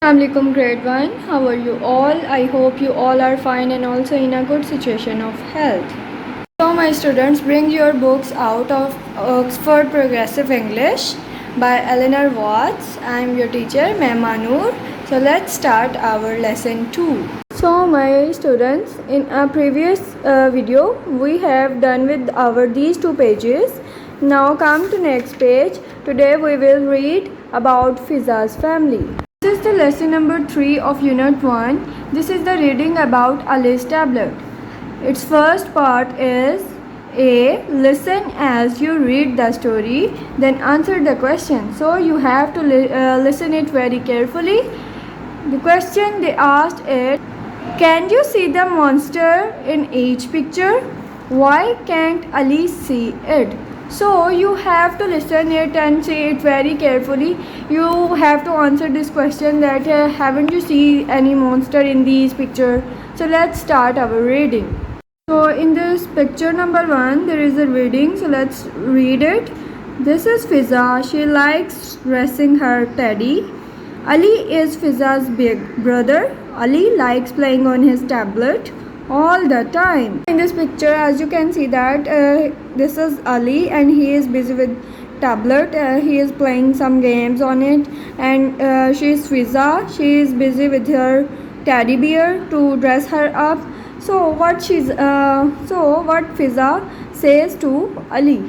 Assalamualaikum grade 1. How are you all? I hope you all are fine and also in a good situation of health. So my students, bring your books out of Oxford Progressive English by Eleanor Watts. I am your teacher, Ma'am Noor. So let's start our lesson 2. So my students, in a previous video we have done with our these two pages. Now come to next page. Today we will read about Fiza's family. This is the lesson number 3 of Unit 1. This is the reading about Ali's tablet. Its first part is A. Listen as you read the story, then answer the question. So you have to listen it very carefully. The question they asked is, can you see the monster in each picture? Why can't Ali see it? So you have to listen it and say it very carefully. You have to answer this question that haven't you seen any monster in these picture? So let's start our reading. So in this picture number 1 there is a reading. So let's read it. This is Fiza. She likes dressing her teddy. Ali is Fiza's big brother. Ali likes playing on his tablet all the time. In this picture, as you can see that this is Ali and he is busy with tablet. He is playing some games on it, and she is Fiza. She is busy with her teddy bear to dress her up. So what Fiza says to Ali?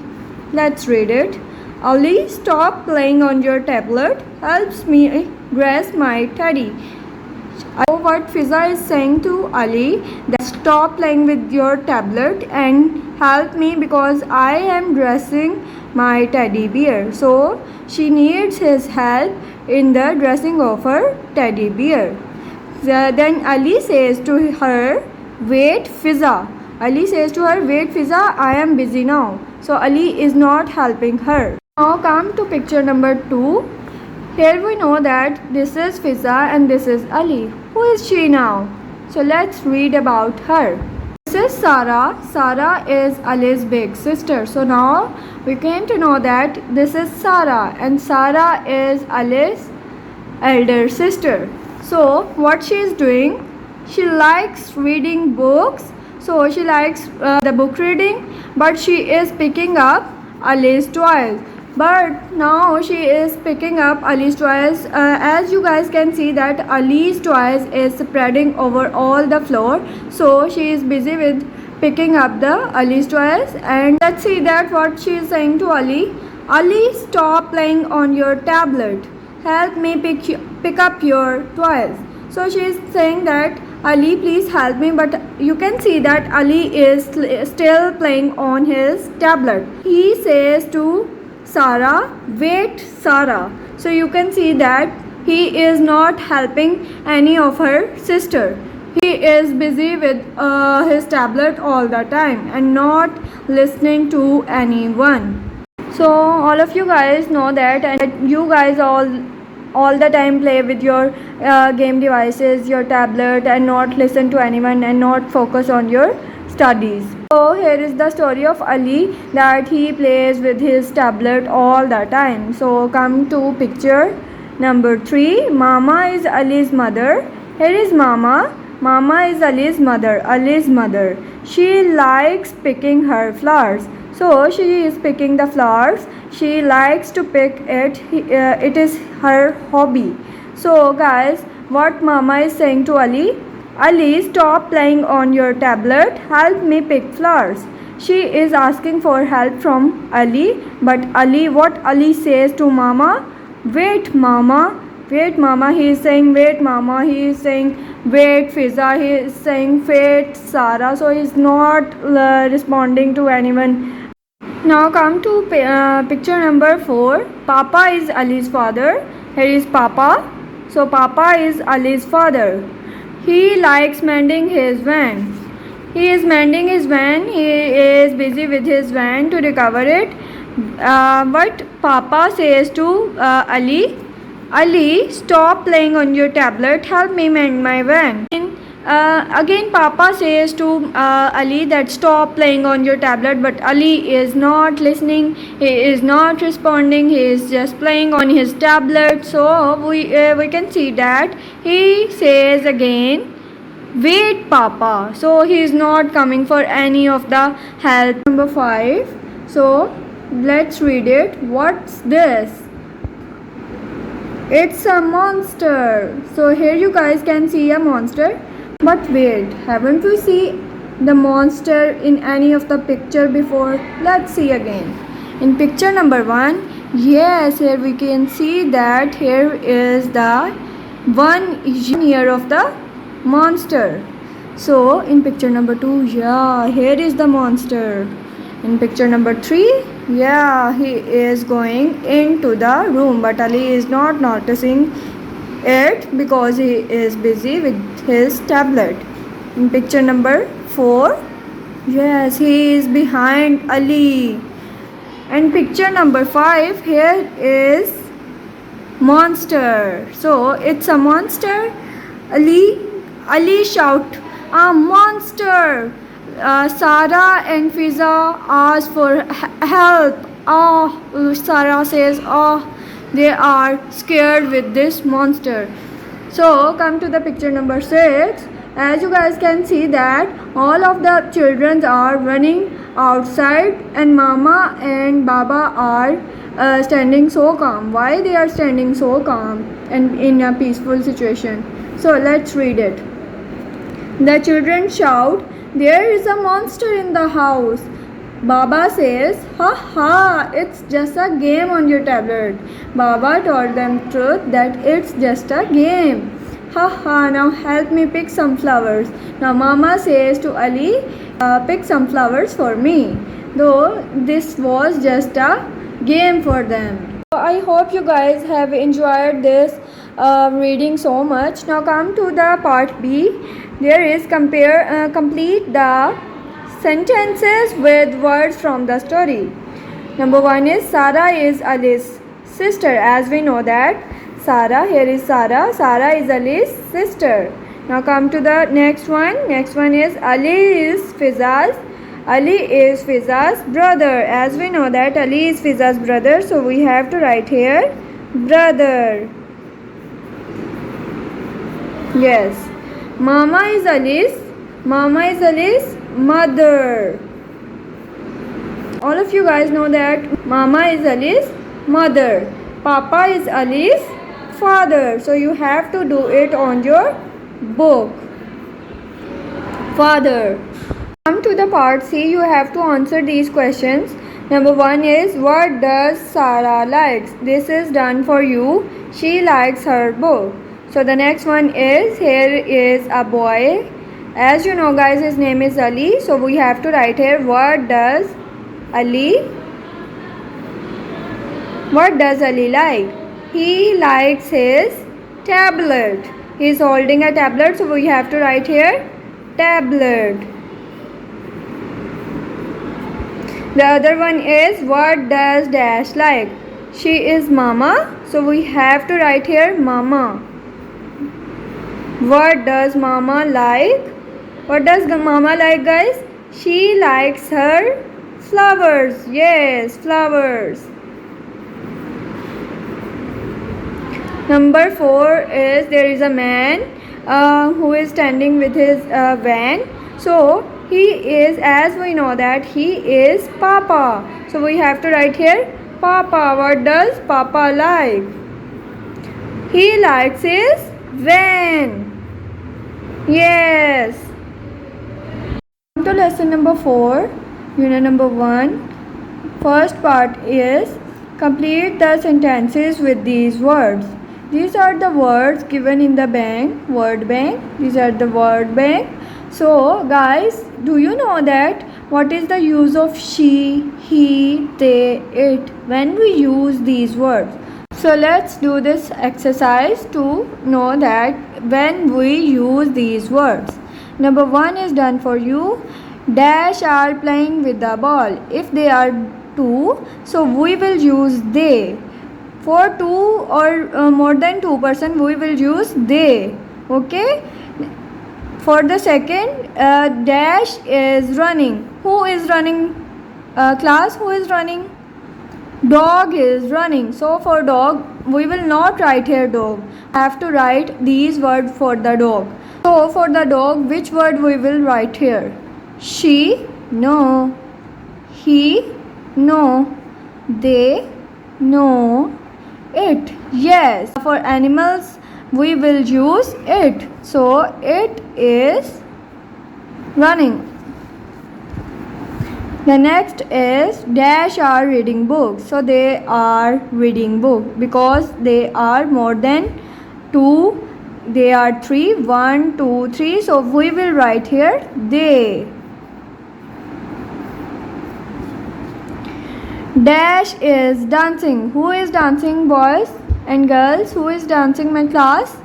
Let's read it. Ali, stop playing on your tablet. Helps me dress my teddy. What Fiza is saying to Ali, that stop playing with your tablet and help me because I am dressing my teddy bear. So she needs his help in the dressing of her teddy bear. Then Ali says to her, wait Fiza. Ali says to her, wait Fiza, I am busy now. So Ali is not helping her. Now come to picture number 2. Here we know that this is Fiza and this is Ali. Who is she now? So let's read about her. This is Sarah. Sarah is Ali's big sister. So now we came to know that this is Sarah and Sarah is Ali's elder sister. So what she is doing? She likes reading books. So she likes the book reading, but she is picking up Ali's toys. But now she is picking up Ali's toys. As you guys can see that Ali's toys is spreading over all the floor. So she is busy with picking up the Ali's toys. And let's see that what she is saying to Ali. Ali, stop playing on your tablet. Help me pick up your toys. So she is saying that Ali, please help me. But you can see that Ali is still playing on his tablet. He says to Sarah, wait Sarah. So you can see that he is not helping any of her sister. He is busy with his tablet all the time and not listening to anyone. So all of you guys know that, and you guys all the time play with your game devices, your tablet, and not listen to anyone and not focus on your studies. So here is the story of Ali, that he plays with his tablet all the time. So come to picture number 3. Mama is Ali's mother. Here is Mama. Mama is Ali's mother. Ali's mother. She likes picking her flowers. So she is picking the flowers. She likes to pick it. It is her hobby. So guys, what Mama is saying to Ali? Ali, stop playing on your tablet. Help me pick flowers. She is asking for help from Ali. But Ali, what Ali says to Mama? Wait Mama. Wait Mama. He is saying wait Mama. He is saying wait Fiza. He is saying wait Sarah. So he is not responding to anyone. Now come to picture number 4. Papa is Ali's father. Here is Papa. So Papa is Ali's father. He likes mending his van. He is mending his van. He is busy with his van to recover it. But Papa says to Ali, Ali, stop playing on your tablet. Help me mend my van. Again Papa says to Ali that stop playing on your tablet, but Ali is not listening, he is not responding, he is just playing on his tablet. So we can see that he says again, wait Papa. So he is not coming for any of the help. Number 5, so let's read it. What's this? It's a monster. So here you guys can see a monster. But wait, haven't we seen the monster in any of the picture before? Let's see again. In picture number 1, yes, here we can see that here is the one ear of the monster. So in picture number 2, yeah, here is the monster. In picture number 3, yeah, he is going into the room, but Ali is not noticing it because he is busy with his tablet. In picture number 4, yes, he is behind Ali. And picture number 5, here is monster. So it's a monster. Ali shout, a monster. Sarah and Fiza ask for help. Sarah says, they are scared with this monster. So come to the picture number 6. As you guys can see that all of the children are running outside and Mama and Baba are standing so calm. Why they are standing so calm and in a peaceful situation? So let's read it. The children shout, there is a monster in the house. Baba says, ha ha, it's just a game on your tablet. Baba told them truth that it's just a game. Ha ha, now help me pick some flowers. Now Mama says to Ali, pick some flowers for me. Though this was just a game for them. I hope you guys have enjoyed this reading so much. Now come to the part B. There is complete the sentences with words from the story. Number 1 is Sarah is Ali's sister. As we know that Sarah, here is Sarah. Sarah is Ali's sister. Now come to the next one. Next one is Ali is Fiza's. Ali is Fiza's brother. As we know that Ali is Fiza's brother, so we have to write here brother. Yes. Mama is Ali's mother. All of you guys know that Mama is Ali's mother. Papa is Ali's father. So you have to do it on your book. Father. Come to the part C. You have to answer these questions. Number 1 is what does Sarah likes? This is done for you. She likes her book. So the next one is here is a boy. As you know guys, his name is Ali. So we have to write here what does Ali like? He likes his tablet. He is holding a tablet, so we have to write here tablet. The other one is what does Dash like? She is Mama, so we have to write here Mama. What does Mama like? What does Mama like, guys? She likes her flowers. Yes, flowers. Number 4 is there is a man who is standing with his van. So he is, as we know that he is Papa. So we have to write here Papa. What does Papa like? He likes his van. Yes. Come to lesson number 4, unit number 1. First part is complete the sentences with these words. These are the words given in the word bank. These are the word bank. So guys, do you know that what is the use of she, he, they, it when we use these words? So let's do this exercise to know that when we use these words. Number 1 is done for you. Dash are playing with the ball. If they are 2, so we will use they. For 2 or more than 2 person, we will use they. Okay. For the second, Dash is running. Who is running? Class, who is running? Dog is running. So for dog, we will not write here dog. Have to write these words for the dog. So for the dog, which word we will write here? She, no. He, no. They, no. It, yes. For animals, we will use it. So it is running. The next is Dash are reading books. So they are reading book because they are more than 2. They are 3. 1, 2, 3. So we will write here they. Dash is dancing. Who is dancing, boys and girls? Who is dancing, my class?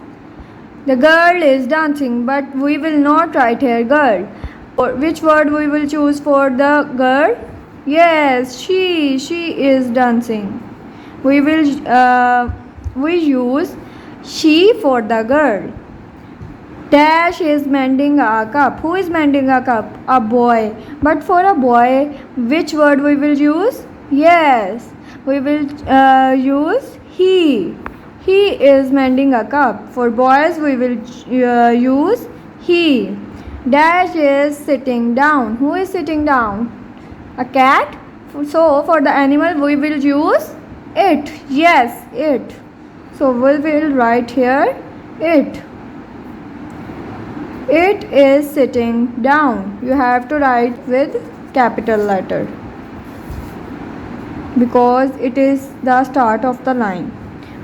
The girl is dancing, but we will not write here girl. Or which word we will choose for the girl? Yes, she is dancing. We use she for the girl. Dash is mending a cup. Who is mending a cup? A boy. But for a boy, which word we will use? Yes, we will use he. He is mending a cup. For boys, we will use he. Dash is sitting down. Who is sitting down? A cat. So for the animal, we will use it. Yes, it. So we will write here it. It is sitting down. You have to write with capital letter because it is the start of the line.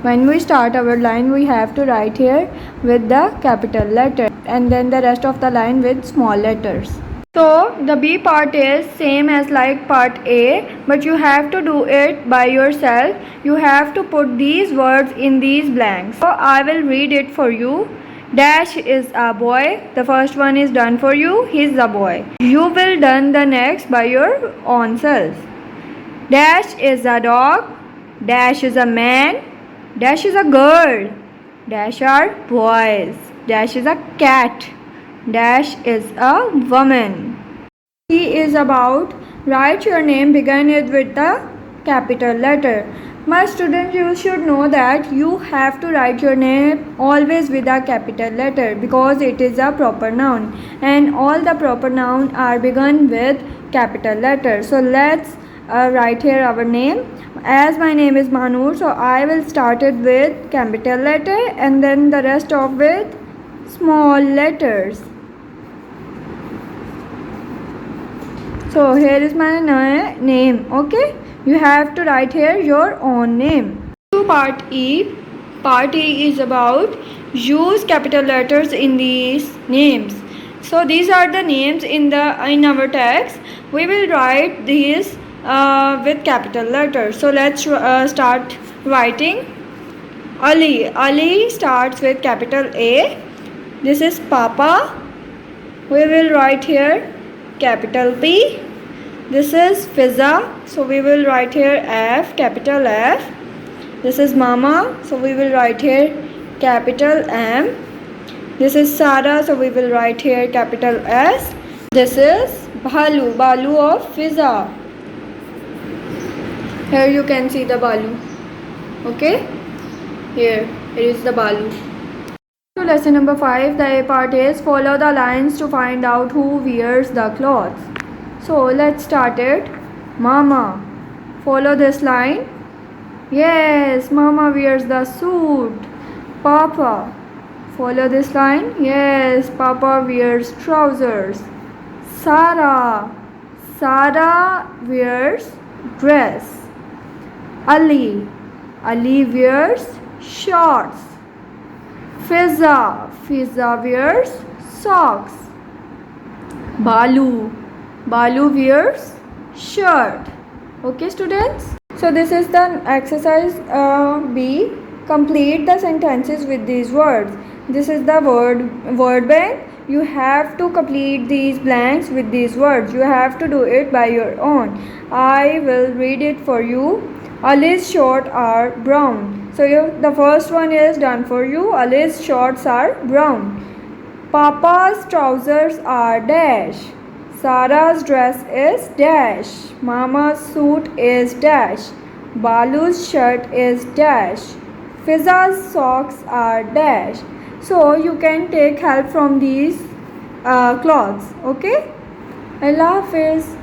When we start our line, we have to write here with the capital letter and then the rest of the line with small letters. So the B part is same as like part A, but you have to do it by yourself. You have to put these words in these blanks. So I will read it for you. Dash is a boy. The first one is done for you. He's a boy. You will done the next by your own self. Dash is a dog. Dash is a man. Dash is a girl. Dash are boys. Dash is a cat. Dash is a woman. C is about write your name, begin it with the capital letter. My students, you should know that you have to write your name always with a capital letter because it is a proper noun and all the proper nouns are begun with capital letter. So let's write here our name. As my name is Manur, so I will start it with capital letter and then the rest of with small letters. So here is my name. Okay, you have to write here your own name. To part E. Part E is about use capital letters in these names. So these are the names in our text. We will write these with capital letters. So let's start writing. Ali. Ali starts with capital A. This is Papa. We will write here capital P. This is Fizza. So we will write here F, capital F. This is Mama. So we will write here capital M. This is Sara. So we will write here capital S. This is Balu. Balu of Fizza. Here you can see the balu. Okay, here it is the balu. So lesson number 5, the A part is follow the lines to find out who wears the clothes. So let's start it. Mama, follow this line. Yes, Mama wears the suit. Papa, follow this line. Yes, Papa wears trousers. Sara, Sara wears dress. Ali, Ali wears shorts. Fizza, Fizza wears socks. Balu, Balu wears shirt. Okay, students? So this is the exercise B. Complete the sentences with these words. This is the word bank. You have to complete these blanks with these words. You have to do it by your own. I will read it for you. Ali's shorts are brown. So the first one is done for you. Ali's shorts are brown. Papa's trousers are dash. Sarah's dress is dash. Mama's suit is dash. Balu's shirt is dash. Fiza's socks are dash. So you can take help from these clothes. Okay? Allah Hafiz.